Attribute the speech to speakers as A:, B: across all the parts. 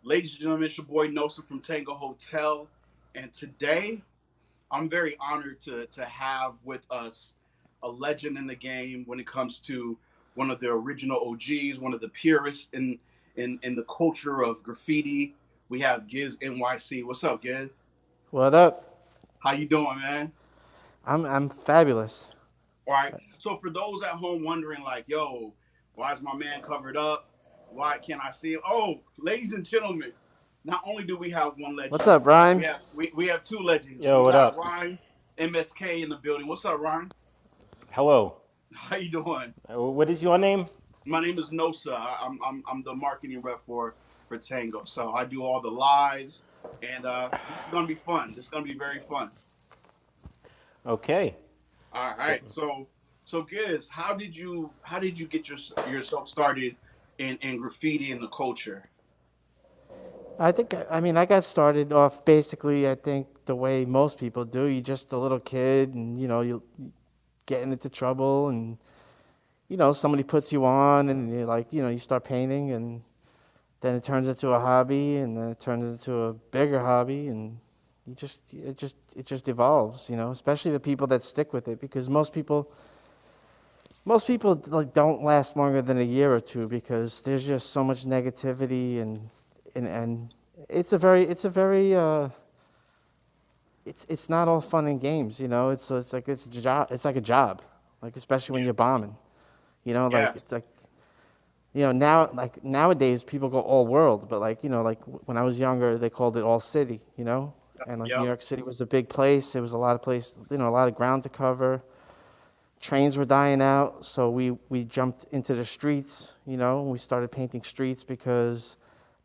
A: Ladies and gentlemen, it's your boy Nosa from Tango Hotel, and today I'm very honored to have with us a legend in the game when it comes to one of the original OGs, one of the purists in the culture of graffiti. We have GIZ NYC. What's up, GIZ?
B: What up?
A: How you doing, man?
B: I'm fabulous.
A: All right. So for those at home wondering, like, yo, why is my man covered up? Why can't I see him? Oh, ladies and gentlemen, not only do we have one
B: What's
A: legend,
B: up, Ryan?
A: we have two legends.
C: Yo,
A: We
C: what
A: got
C: up?
A: Ryan MSK in the building. What's up, Ryan?
C: Hello.
A: How you doing?
C: What is your name?
A: My name is Nosa. I'm the marketing rep for Tango. So I do all the lives, and this is gonna be fun. This is gonna be very fun.
C: Okay.
A: All
C: So,
A: right. So Giz, how did you get yourself started in graffiti and the culture?
B: I got started off basically, I think, the way most people do. You're just a little kid and, you getting into trouble and, somebody puts you on and you're like, you start painting and then it turns into a hobby and then it turns into a bigger hobby and it just evolves, especially the people that stick with it because most people like don't last longer than a year or two because there's just so much negativity and it's not all fun and games, it's a job, it's like a job, like especially when
A: Yeah.
B: you're bombing, like
A: Yeah.
B: it's like now, like nowadays people go all world, but like like when I was younger they called it all city, and like New
A: Yep.
B: York City was a big place. There was a lot of place, a lot of ground to cover. Trains were dying out, so we jumped into the streets, and we started painting streets because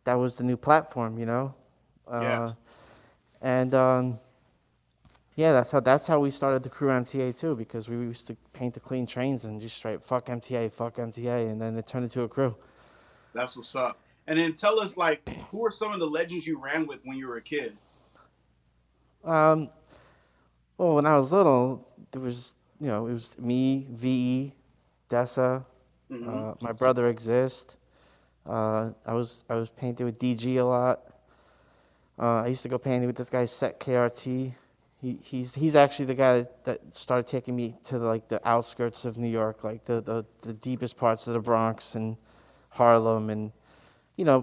B: that was the new platform,
A: Yeah.
B: uh, and yeah, that's how we started the crew MTA too, because we used to paint the clean trains and just straight fuck MTA, and then it turned into a crew.
A: That's what's up. And then tell us, like, who are some of the legends you ran with when you were a kid?
B: Um, well, when I was little, there was it was me, VE, Dessa,
A: Mm-hmm.
B: my brother Exist. I was painting with DG a lot. I used to go painting with this guy Set KRT. He's actually the guy that started taking me to the outskirts of New York, like the deepest parts of the Bronx and Harlem and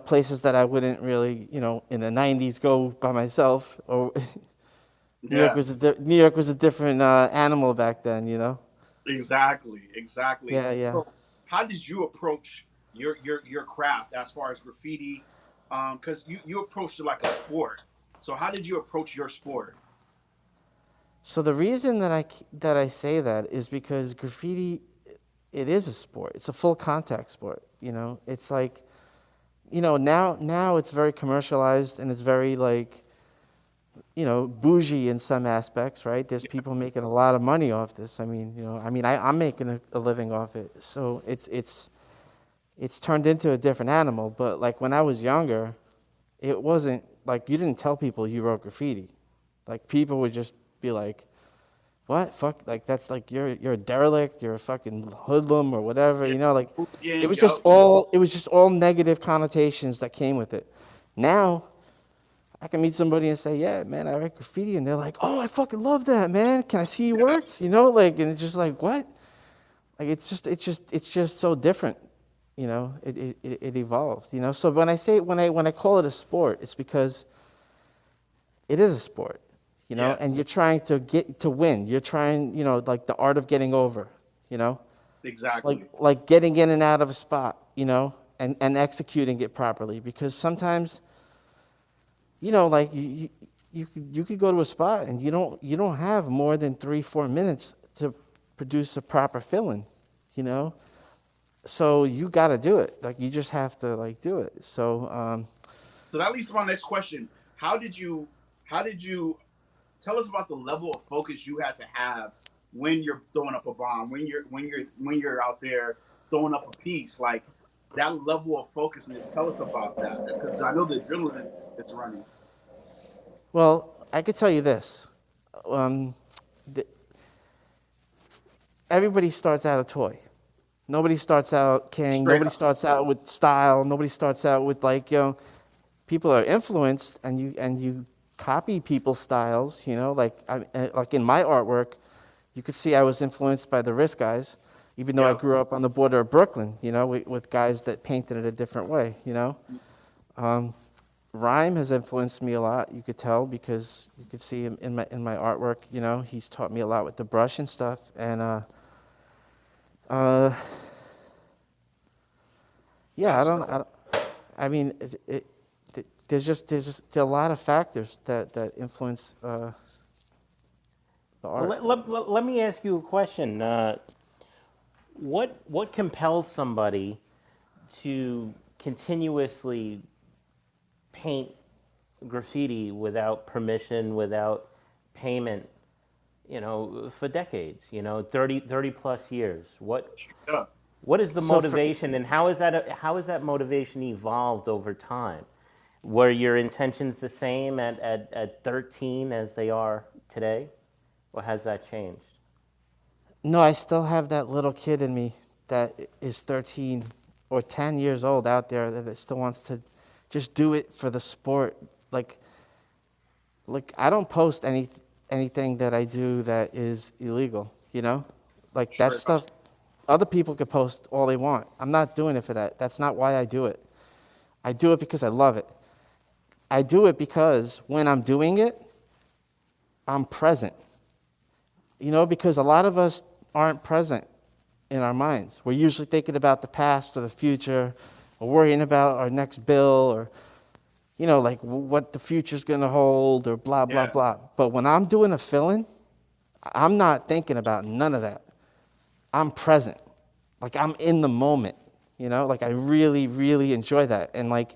B: places that I wouldn't really in the '90s go by myself. Or
A: Yeah.
B: New York was a different animal back then,
A: Exactly. Exactly.
B: Yeah.
A: So, how did you approach your craft as far as graffiti? Because you approached it like a sport. So, how did you approach your sport?
B: So the reason that I say that is because graffiti, it is a sport. It's a full contact sport. It's like now it's very commercialized and it's very like bougie in some aspects, right? There's people making a lot of money off this. I'm making a living off it. So it's turned into a different animal. But like when I was younger, it wasn't like you didn't tell people you wrote graffiti. Like people would just be like, what fuck, like that's like you're a derelict, you're a fucking hoodlum or whatever,
A: Yeah.
B: like
A: Hooligan.
B: it was just all negative connotations that came with it. Now I can meet somebody and say, yeah, man, I write graffiti, and they're like, oh, I fucking love that, man, can I see you
A: Yeah.
B: work, like, and it's just like, what, like it's just so different, it evolved, so when I call it a sport, it's because it is a sport, and
A: Yes.
B: you're trying to get to win. You're trying, like the art of getting over, you know, like
A: Exactly.
B: like getting in and out of a spot, and executing it properly. Because sometimes, like you could go to a spot and you don't have more than 3-4 minutes to produce a proper fill-in, you know. So you got to do it. Like you just have to like do it. So
A: So that leads to my next question. How did you? How did you? Tell us about the level of focus you had to have when you're throwing up a bomb, when you're out there throwing up a piece, like that level of focusness. Tell us about that because I know the adrenaline is running.
B: well, I could tell you this. Um, th- Everybody starts out a toy. Nobody starts out king.
A: Straight
B: Nobody
A: up.
B: starts out with style. Nobody starts out with like. people are influenced, and you copy people's styles. Like in my artwork, you could see I was influenced by the Risk guys, even though I
A: Yep.
B: grew up on the border of Brooklyn. With guys that painted it a different way. Um, Rhyme has influenced me a lot. You could tell because you could see him in my artwork. He's taught me a lot with the brush and stuff. And uh, yeah,
A: That's dope.
B: I mean, there's a lot of factors that influence the
C: Well,
B: art.
C: let me ask you a question. What compels somebody to continuously paint graffiti without permission, without payment, for decades, 30 plus years?
A: Straight up.
C: What is the
B: So for
C: motivation, and how has that motivation evolved over time? Were your intentions the same at 13 as they are today, or has that changed?
B: No, I still have that little kid in me that is 13 or 10 years old out there that still wants to just do it for the sport. Like, I don't post anything that I do that is illegal. Like that
A: Straight up.
B: stuff. Other people could post all they want. I'm not doing it for that. That's not why I do it. I do it because I love it. I do it because when I'm doing it, I'm present. Because a lot of us aren't present in our minds. We're usually thinking about the past or the future, or worrying about our next bill, or like what the future's going to hold, or blah blah
A: Yeah.
B: blah. But when I'm doing a fill-in, I'm not thinking about none of that. I'm present. Like I'm in the moment. Like I really really enjoy that. And like,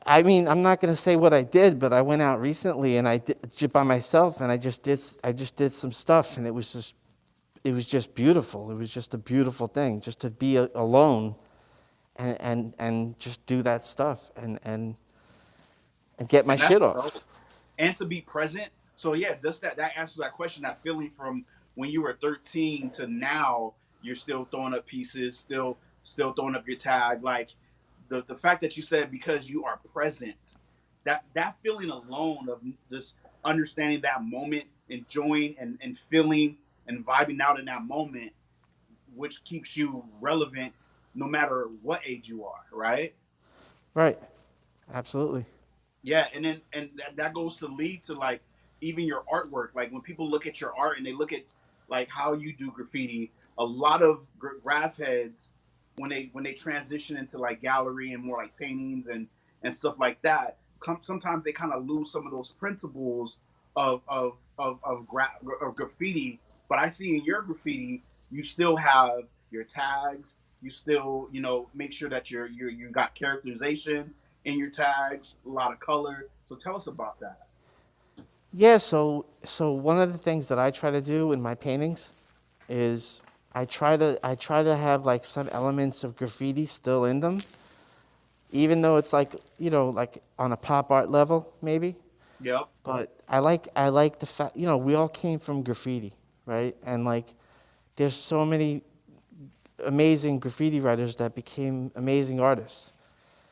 B: I mean, I'm not going to say what I did, but I went out recently and I did by myself, and I just did some stuff, and it was just beautiful. It was just a beautiful thing, just to be alone, and just do that stuff, and get my
A: And that's
B: shit
A: dope.
B: off.
A: And to be present. So yeah, that answers that question. That feeling from when you were 13 to now, you're still throwing up pieces, still throwing up your tag. Like the fact that you said because you are present, that feeling alone of just understanding that moment, enjoying and feeling and vibing out in that moment, which keeps you relevant no matter what age you are, right?
B: Right. Absolutely.
A: Yeah, and then that goes to lead to like even your artwork. Like when people look at your art and they look at like how you do graffiti, a lot of graph heads when they transition into like gallery and more like paintings and stuff like that, sometimes they kind of lose some of those principles of graffiti. But I see in your graffiti, you still have your tags. You still make sure that you got characterization in your tags, a lot of color. So tell us about that.
B: Yeah. So one of the things that I try to do in my paintings is I try to have like some elements of graffiti still in them, even though it's like like on a pop art level maybe.
A: Yep.
B: But I like the fact, we all came from graffiti, right? And like there's so many amazing graffiti writers that became amazing artists.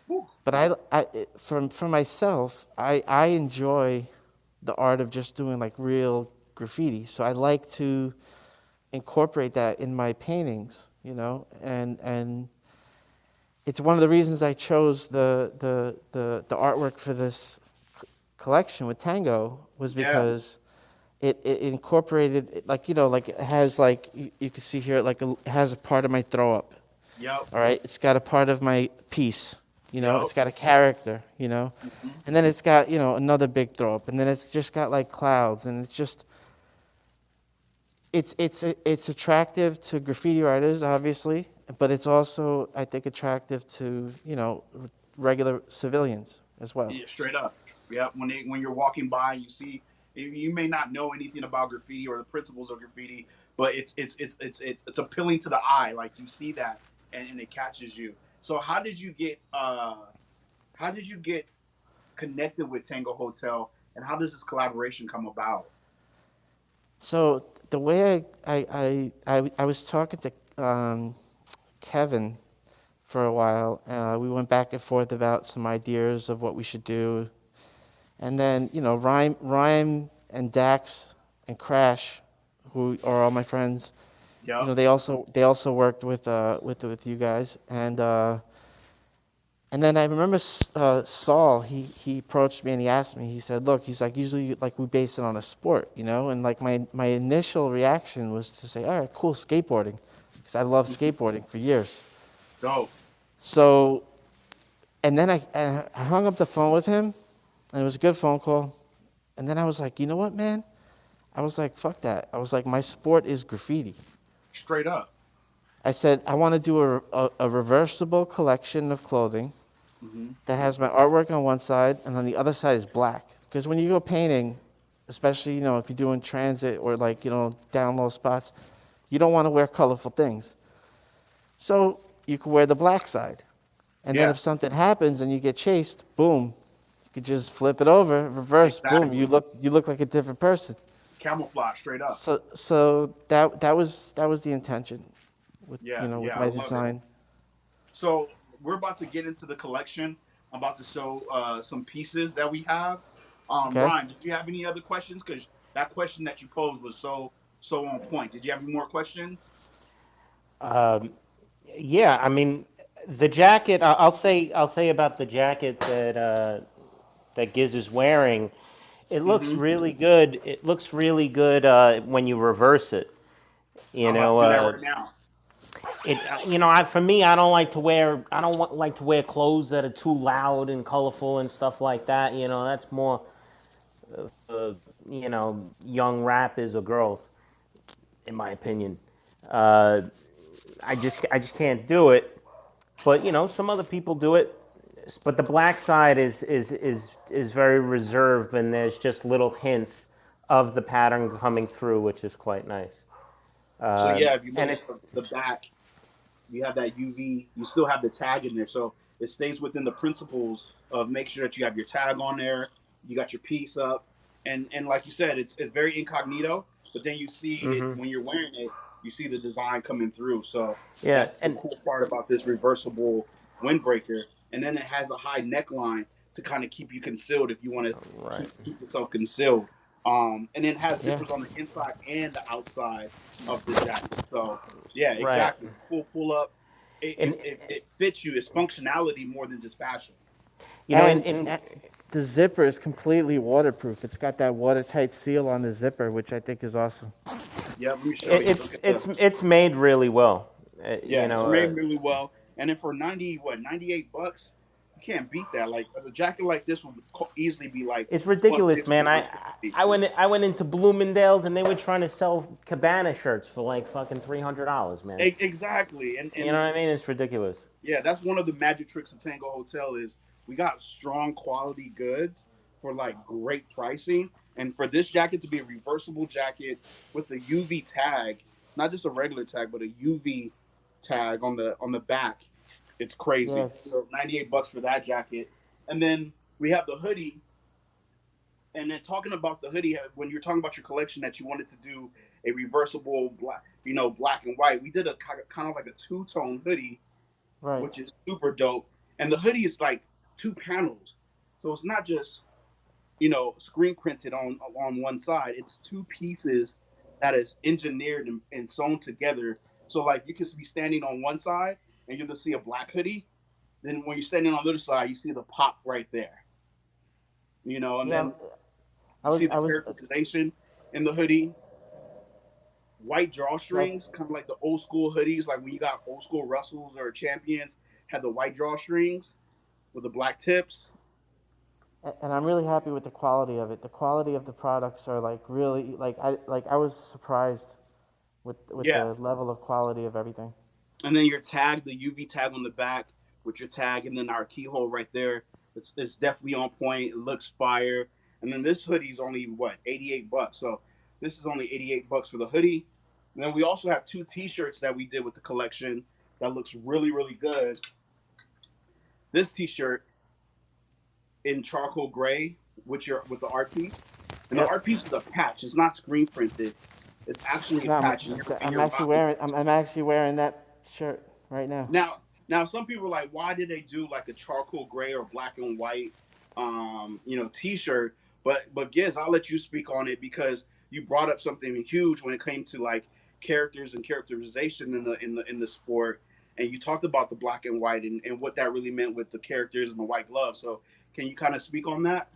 A: Whew.
B: But for myself, I enjoy the art of just doing like real graffiti. So I like to incorporate that in my paintings, and it's one of the reasons I chose the artwork for this collection with Tango, was
A: Yeah.
B: because it incorporated, like like it has, like you can see here, like it has a part of my throw up.
A: Yep.
B: All right, it's got a part of my piece.
A: Yep.
B: It's got a character.
A: Hmm.
B: And then it's got another big throw up, and then it's just got like clouds, and it's attractive to graffiti writers, obviously, but it's also, I think, attractive to regular civilians as well.
A: Yeah, straight up. Yep. When you're walking by, you see you may not know anything about graffiti or the principles of graffiti, but it's appealing to the eye. Like you see that and it catches you. So how did you get connected with Tango Hotel and how does this collaboration come about?
B: So the way I was talking to Kevin for a while. We went back and forth about some ideas of what we should do, and then Rhyme and Dax and Crash, who are all my friends.
A: Yep.
B: They also worked with you guys, and then I remember Saul. He approached me and he asked me. He said, "Look, he's like usually like we base it on a sport, and like my initial reaction was to say, all right, cool, skateboarding, because I love
A: Mhm.
B: skateboarding for years.
A: Dope.
B: So, and then I hung up the phone with him, and it was a good phone call. And then I was like, you know what, man? I was like, fuck that. I was like, my sport is graffiti.
A: Straight up.
B: I said, I want to do a reversible collection of clothing
A: Hmm.
B: that has my artwork on one side, and on the other side is black. Because when you go painting, especially if you're doing transit or like down low spots, you don't want to wear colorful things. So you can wear the black side, and then
A: Yeah.
B: if something happens and you get chased, boom, you could just flip it over, reverse, boom, you
A: Exactly.
B: look like a different person.
A: Camouflage. Straight up.
B: So that was the intention with
A: Yeah.
B: with
A: Yeah. I
B: my
A: love it.
B: design.
A: So we're about to get into the collection. I'm about to show some pieces that we have.
B: Okay.
A: Ryan, did you have any other questions? Because that question that you posed was so on point. Did you have any more questions?
C: Yeah, I mean, the jacket. I'll say about the jacket that Giz is wearing. It looks
A: Mm-hmm.
C: really good. It looks really good when you reverse it. You
A: I'm about to
C: know,
A: do that right now.
C: for me, I don't like to wear. I don't like to wear clothes that are too loud and colorful and stuff like that. That's more young rappers or girls, in my opinion. Uh, I just can't do it. But some other people do it. But the black side is very reserved, and there's just little hints of the pattern coming through, which is quite nice.
A: So yeah, if you
C: And
A: look at
C: it's
A: the back, you have that UV. You still have the tag in there, so it stays within the principles of make sure that you have your tag on there. You got your piece up, and like you said, it's very incognito. But then you see it when you're wearing it. You see the design coming through. So
C: yeah,
A: that's the
C: and
A: cool part about this reversible windbreaker. And then it has a high neckline to kind of keep you concealed if you want to
C: right,
A: keep yourself concealed. And then it has
B: Yeah.
A: zippers on the inside and the outside of the jacket. So yeah,
C: right,
A: exactly. Pull up. It, it,
C: and
A: it, it fits you. It's functionality more than just fashion.
B: And,
C: in
B: and the zipper is completely waterproof. It's got that watertight seal on the zipper, which I think is awesome.
A: Yeah, let me show
C: it,
A: you. Look
C: it's
A: at the.
C: it's it's made really well.
A: Yeah, it's made really well. And then for 98 bucks, you can't beat that. Like a jacket like this would easily be like
C: It's ridiculous,
A: 150,
C: man. I
A: 160.
C: I went I went into Bloomingdale's and they were trying to sell Cabana shirts for like fucking $300, man.
A: Exactly. And
C: You know what I mean? It's ridiculous.
A: yeah, that's one of the magic tricks of Tango Hotel is we got strong quality goods for like great pricing. And for this jacket to be a reversible jacket with a UV tag, not just a regular tag, but a UV tag on the back, it's crazy.
B: Yes.
A: So 98 bucks for that jacket. And then we have the hoodie. And then talking about the hoodie, when you're talking about your collection that you wanted to do a reversible black, black and white, we did a kind of like a two-tone hoodie
B: Right.
A: which is super dope. And the hoodie is like two panels, so it's not just screen printed on one side. It's two pieces that is engineered and sewn together. So like you can be standing on one side and you'll just see a black hoodie. Then when you're standing on the other side, you see the pop right there. And
B: Yeah.
A: then
B: I
A: you see
B: was.
A: the
B: I was.
A: characterization in the hoodie. White
B: Like,
A: drawstrings, kind of like the old school hoodies, like when you got old school Russells or Champions, had the white drawstrings with the black tips.
B: and I'm really happy with the quality of it. The quality of the products are like really I was surprised with
A: Yeah,
B: the level of quality of everything.
A: and then your tag, the UV tag on the back with your tag, and then our keyhole right there. It's definitely on point. It looks fire. And then this hoodie's only what 88 bucks. So this is only 88 bucks for the hoodie. And then we also have two T-shirts that we did with the collection that looks really good. This T-shirt in charcoal gray with the art piece, and the
B: Yep.
A: art piece is a patch. It's not screen printed. It's actually a
B: No,
A: patch, and
B: I'm
A: you're
B: actually
A: rocking
B: wearing. I'm actually wearing that shirt right now.
A: now. Now, some people are like, why did they do like a charcoal gray or black and white, T-shirt? But Giz, I'll let you speak on it because you brought up something huge when it came to like characters and characterization in the sport, and you talked about the black and white and what that really meant with the characters and the white gloves. So, can you kind of speak on that?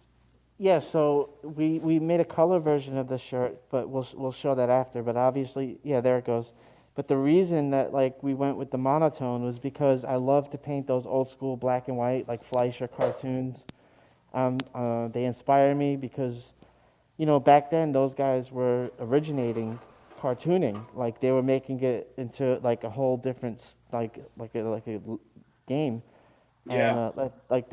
B: Yeah, so we made a color version of the shirt, but we'll show that after. But obviously, yeah, there it goes. But the reason that like we went with the monotone was because I love to paint those old school black and white like Fleischer cartoons. They inspire me because back then those guys were originating cartooning. Like they were making it into like a whole different like a game. And
A: Yeah,
B: like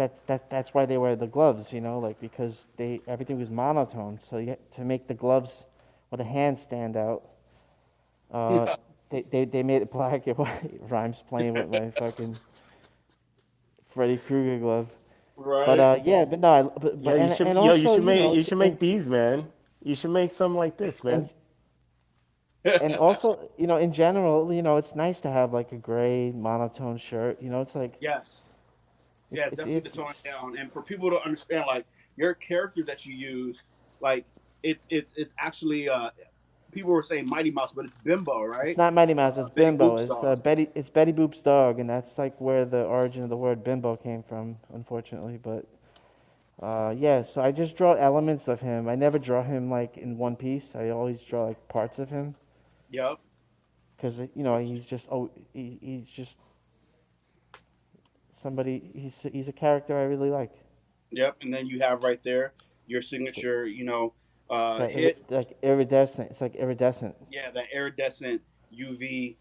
B: that's why they wear the gloves, like because they everything was monotone. So to make the gloves or the hands stand out, uh,
A: yeah,
B: they made it black and white. Rhymes playing with my fucking Freddy Krueger glove. But
A: right.
B: yeah, but no, but and
C: You
B: also
C: should make these, man. You should make some like this, man.
B: and and also in general, it's nice to have like a gray monotone shirt. It's like
A: Yes. Yeah, definitely to tone it down. And for people to understand, like your character that you use, like it's actually people were saying Mighty Mouse, but it's Bimbo,
B: It's
A: right?
B: not Mighty Mouse. It's
A: Betty
B: Bimbo.
A: Boop's
B: It's
A: dog.
B: Betty. It's Betty Boop's dog, and that's like where the origin of the word bimbo came from, unfortunately. But yeah, so I just draw elements of him. I never draw him like in one piece. I always draw like parts of him
A: Yep.
B: because he's just somebody. He's a character I really like.
A: Yep. And then you have right there your signature, hit.
B: Like iridescent. It's like iridescent.
A: Yeah, that iridescent UV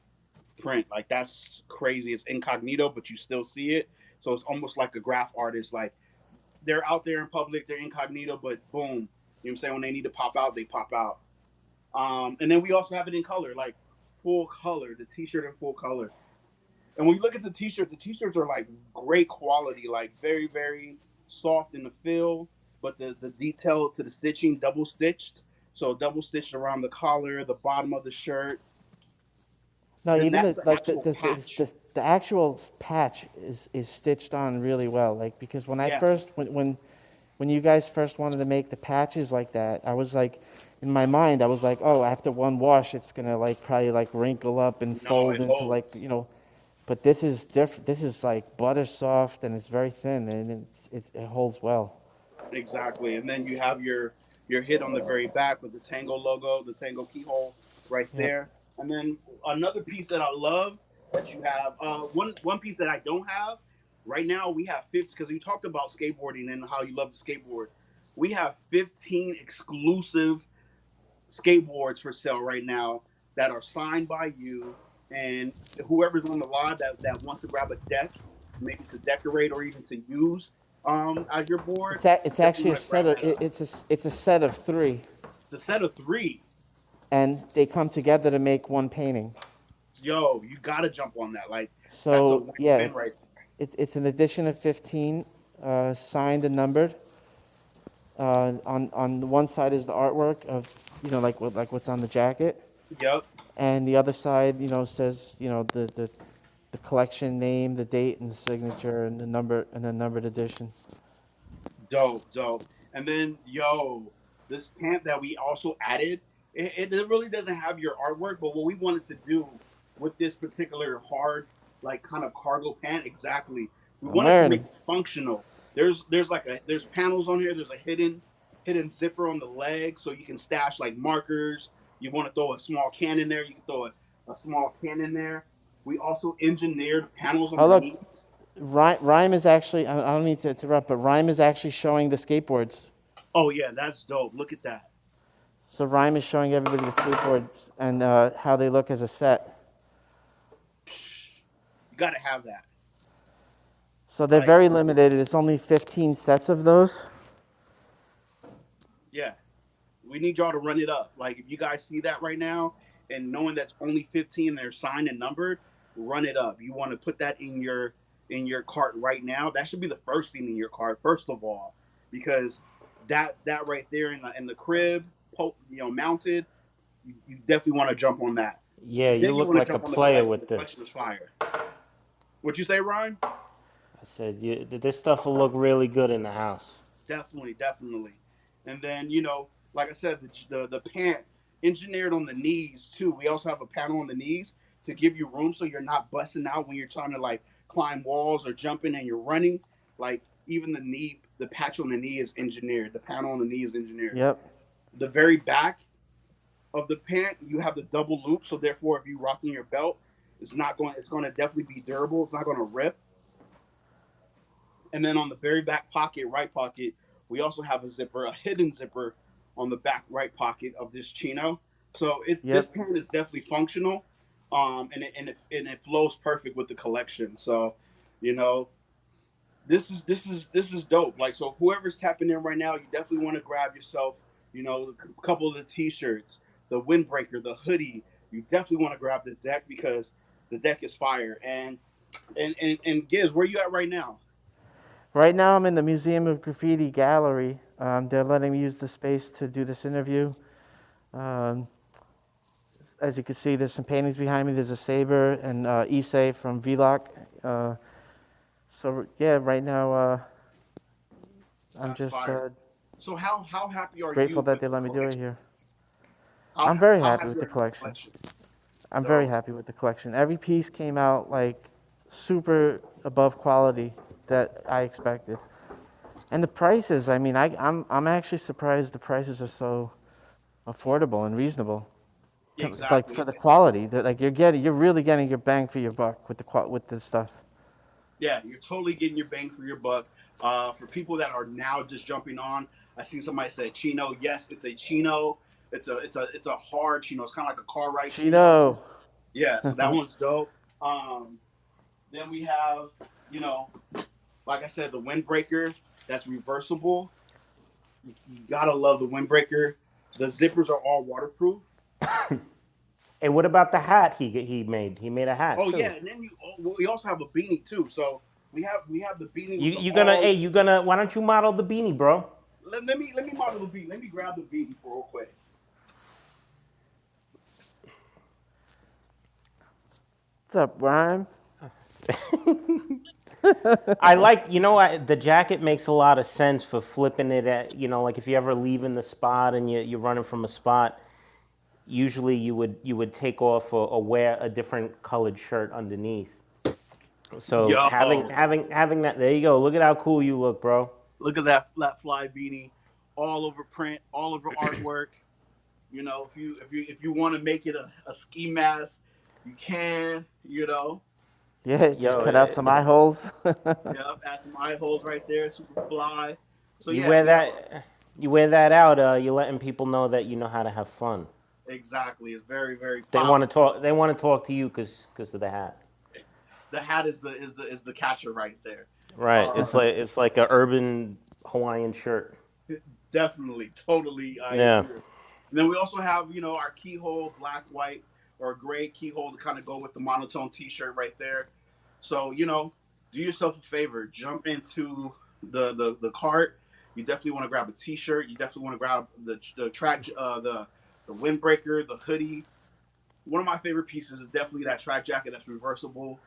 A: print. Like that's crazy. It's incognito, but you still see it. So it's almost like a graph artist. Like they're out there in public, they're incognito, but boom. You know what I'm saying? When they need to pop out, they pop out. And then we also have it in color, like full color, the t-shirt in full color. And when you look at the t-shirts are like great quality, like very, very soft in the feel, but the detail to the stitching double stitched. So double stitched around the collar, the bottom of the shirt.
B: No,
A: Then
B: even
A: that's
B: the
A: the
B: like
A: actual patch.
B: the actual patch is stitched on really well. Like because when I
A: Yeah.
B: first when you guys first wanted to make the patches like that, I was like, in my mind, I was like, oh, after one wash, it's gonna like probably like wrinkle up and
A: No,
B: fold
A: it
B: into like
A: holds.
B: But this is different. This is like butter soft and it's very thin and it holds well.
A: Exactly. And then you have your hit on the very back with the Tango logo, the Tango keyhole right
B: Yep.
A: there. And then another piece that I love that you have, one piece that I don't have right now. We have 50 because you talked about skateboarding and how you love to skateboard. We have 15 exclusive skateboards for sale right now that are signed by you and whoever's on the live that wants to grab a deck, maybe to decorate or even to use as your board. You
B: It's
A: definitely
B: actually a
A: want to grab
B: set of
A: that up.
B: it's a set of three,
A: The set of three,
B: and they come together to make one painting.
A: yo, you gotta jump on that. Like that's a
B: So yeah,
A: win-win right
B: it's an edition of 15, signed and numbered. On the one side is the artwork of like what's on the jacket,
A: there. Yep.
B: and the other side says the collection name, the date, and the signature, and the number and the numbered edition.
A: Dope, dope. And then, yo, this pant that we also added, it really doesn't have your artwork, but what we wanted to do with this particular hard, like kind of cargo pant, exactly, we
B: I'm
A: wanted to
B: wearing
A: make
B: them.
A: it functional. There's panels on here. There's a hidden zipper on the leg, so you can stash like markers. You want to throw a small can in there, you can throw a small can in there. We also engineered panels
B: Oh look,
A: underneath.
B: Rhyme is actually. I don't mean to interrupt, but Rhyme is actually showing the skateboards.
A: Oh yeah, that's dope. Look at that.
B: So Rhyme is showing everybody the skateboards and how they look as a set.
A: You got to have that.
B: So they're
A: Like,
B: very limited. It's only 15 sets of those.
A: yeah, we need y'all to run it up. Like, if you guys see that right now and knowing that's only 15 and they're signed and numbered, run it up. You want to put that in your cart right now. That should be the first thing in your cart, first of all, because that right there in the crib, mounted, you definitely want to jump on that.
C: Yeah, you
A: Then you
C: look
A: want to
C: like a
A: jump on the
C: player
A: collection.
C: with
A: The collection
C: this.
A: is fire. What you say, Ryan?
C: I said this stuff will look really good in the house.
A: Definitely, definitely. And then like I said, the pant engineered on the knees too. We also have a panel on the knees to give you room so you're not busting out when you're trying to like climb walls or jumping and you're running. Like even the patch on the knee is engineered. The panel on the knee is engineered.
B: Yep.
A: The very back of the pant, you have the double loop, so therefore, if you rocking your belt, it's not going. It's going to definitely be durable. It's not going to rip. And then on the very back pocket, right pocket, we also have a zipper, a hidden zipper on the back right pocket of this chino. So it's this
B: Yep.
A: pant is definitely functional, and it flows perfect with the collection. So, you know, this is dope. Like, so whoever's tapping in right now, you definitely want to grab yourself, a couple of the t-shirts, the windbreaker, the hoodie. You definitely want to grab the deck because the deck is fire. And Giz, where you at right now?
B: Right now, I'm in the Museum of Graffiti Gallery. They're letting me use the space to do this interview. Um, as you can see, there's some paintings behind me. There's a saber and Issei from Vlog. Uh, so yeah, right now I'm
A: That's
B: just
A: fire. So how happy are
B: grateful
A: you
B: that
A: with
B: they
A: the
B: let me do it
A: collection?
B: here.
A: How
B: I'm very
A: how
B: happy
A: happy
B: with the
A: are you with the
B: collection.
A: collection?
B: I'm very
A: Dope.
B: happy with the collection. Every piece came out like super above quality that I expected. And the prices, I mean, I'm actually surprised the prices are so affordable and reasonable. Like
A: Exactly.
B: for the quality, that like you're really getting your bang for your buck with with the stuff.
A: Yeah, you're totally getting your bang for your buck. For people that are now just jumping on, I seen somebody say chino. Yes, it's a chino. It's a hard chino. It's kind of like a car ride chino.
B: Chino.
A: Yeah, so that one's dope. Um, then we have, you know, like I said, the windbreaker that's reversible. You gotta love the windbreaker. The zippers are all waterproof.
C: Hey, what about the hat he made? He made a hat
A: Oh
C: too.
A: yeah, and then we also have a beanie too. So we have the beanie
C: You
A: with the
C: you gonna
A: all.
C: hey you gonna why don't you model the beanie, bro?
A: Let me model the beanie. Let me grab the beanie for real quick.
B: What's up, Ryan?
C: I like the jacket makes a lot of sense for flipping it at like if you ever leaving the spot and you're running from a spot. Usually you would take off or wear a different colored shirt underneath. So having
A: Yo,
C: having having that there you go. Look at how cool you look, bro.
A: look at that fly beanie, all over print, all over artwork. If you want to make it a ski mask, you can.
B: Yeah, just
C: Yo,
B: cut out some eye holes.
A: Yep, add some eye holes right there, super fly. So
C: you
A: yeah,
C: wear that you wear that out. You're letting people know that you know how to have fun.
A: exactly. It's very very
C: They want
A: pop.
C: to talk. They want to talk to you because of the hat.
A: The hat is the catcher right there.
C: Right.
A: Uh,
C: It's like a urban Hawaiian shirt.
A: Definitely, totally, I
C: Yeah.
A: agree. And then we also have our keyhole, black, white, or gray keyhole to kind of go with the monotone T-shirt right there. So do yourself a favor, jump into the cart. You definitely want to grab a T-shirt. You definitely want to grab the track, the windbreaker, the hoodie. One of my favorite pieces is definitely that track jacket that's reversible.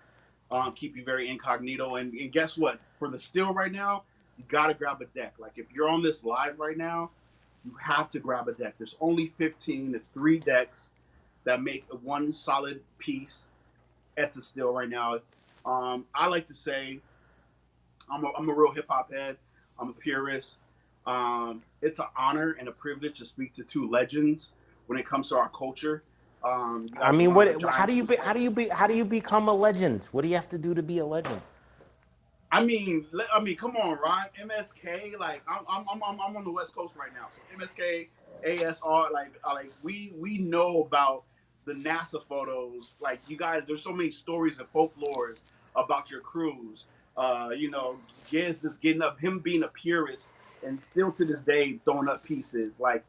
A: Keep you very incognito. And guess what? For the still right now, you gotta grab a deck. Like if you're on this live right now, you have to grab a deck. There's only 15. It's 3 decks that make one solid piece. It's a still right now. I like to say I'm a real hip hop head. I'm a purist. It's an honor and a privilege to speak to two legends when it comes to our culture. You
C: I
A: guys are
C: mean,
A: one of the
C: what? How do
A: giants of
C: you
A: this
C: be? How do you
A: culture.
C: be? How do you become a legend? What do you have to do to be a legend?
A: Come on, Ron. MSK, like I'm on the West Coast right now, so MSK, ASR, like we know about the NASA photos. Like you guys, there's so many stories and folklores about your crews. Giz is getting up, him being a purist, and still to this day throwing up pieces. Like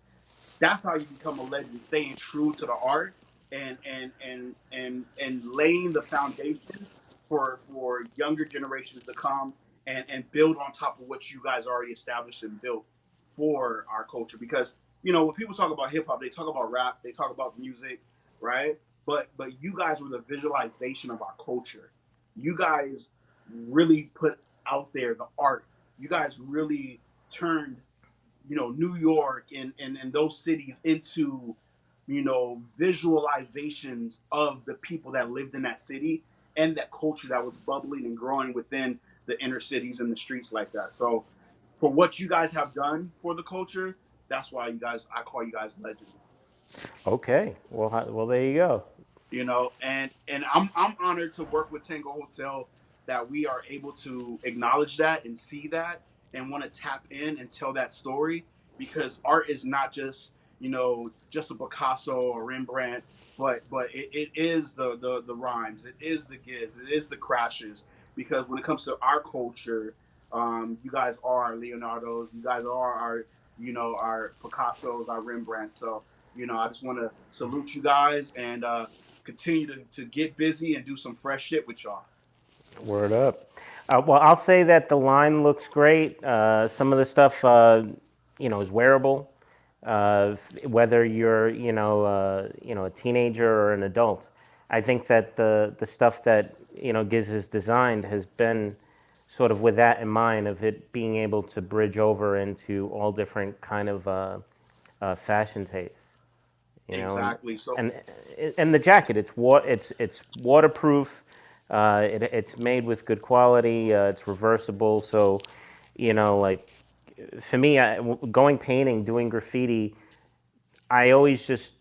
A: that's how you become a legend, staying true to the art and laying the foundation for younger generations to come and build on top of what you guys already established and built for our culture. Because when people talk about hip hop, they talk about rap, they talk about music, right? But you guys were the visualization of our culture. you guys really put out there the art. You guys really turned, New York and those cities into, visualizations of the people that lived in that city and that culture that was bubbling and growing within the inner cities and the streets like that. So for what you guys have done for the culture, that's why I call you guys legends.
C: Okay. Well, there you go.
A: And I'm honored to work with Tango Hotel, that we are able to acknowledge that and see that and want to tap in and tell that story, because art is not just a Picasso or Rembrandt, but it is the rhymes, it is the giz, it is the crashes, because when it comes to our culture, you guys are our Leonardos, you guys are our Picassos, our Rembrandts. So I just want to salute you guys, and continue to get busy and do some fresh shit with y'all.
C: Word up. Well, I'll say that the line looks great. Some of the stuff, is wearable. Whether you're, a teenager or an adult, I think that the stuff that Giz has designed has been sort of with that in mind, of it being able to bridge over into all different kind of fashion tastes.
A: Exactly. So
C: And and the jacket, it's waterproof. It's made with good quality. It's reversible. So, like for me, going painting, doing graffiti, I always just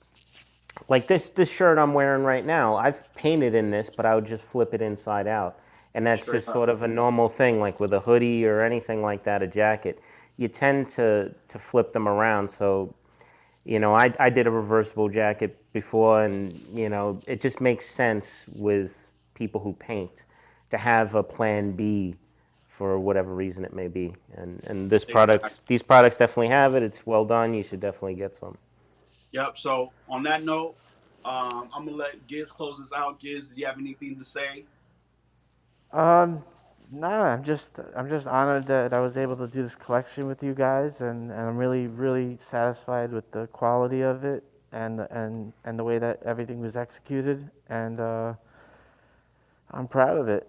C: like this shirt I'm wearing right now. I've painted in this, but I would just flip it inside out, and that's
A: straight
C: just
A: up.
C: sort of a normal thing. Like with a hoodie or anything like that, a jacket, you tend to flip them around. So I did a reversible jacket before, and it just makes sense with people who paint to have a plan B for whatever reason it may be. And
A: Exactly.
C: these products definitely have it. It's well done. You should definitely get some.
A: Yep. So on that note, I'm gonna let Giz close this out. Giz, do you have anything to say?
B: Um, no, I'm just honored that I was able to do this collection with you guys, and I'm really really satisfied with the quality of it and the way that everything was executed, and I'm proud of it.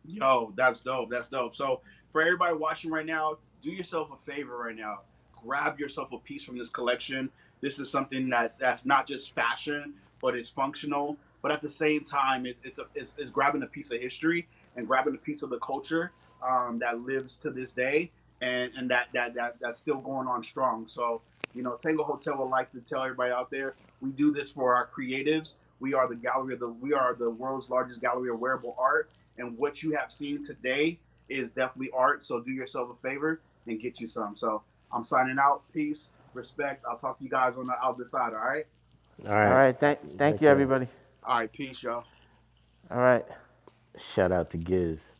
A: Yo, that's dope. That's dope. So for everybody watching right now, do yourself a favor right now. Grab yourself a piece from this collection. This is something that's not just fashion, but it's functional. But at the same time, it's grabbing a piece of history and grabbing a piece of the culture, that lives to this day, and that's still going on strong. So Tango Hotel would like to tell everybody out there, we do this for our creatives. We are the world's largest gallery of wearable art, and what you have seen today is definitely art. So do yourself a favor and get you some. So I'm signing out. Peace, respect. I'll talk to you guys on the other side. All right.
C: All
B: All
C: right.
B: right, thank
C: Take
B: you
C: care.
B: everybody.
A: All right. Peace, y'all.
B: All right.
C: Shout out to Giz.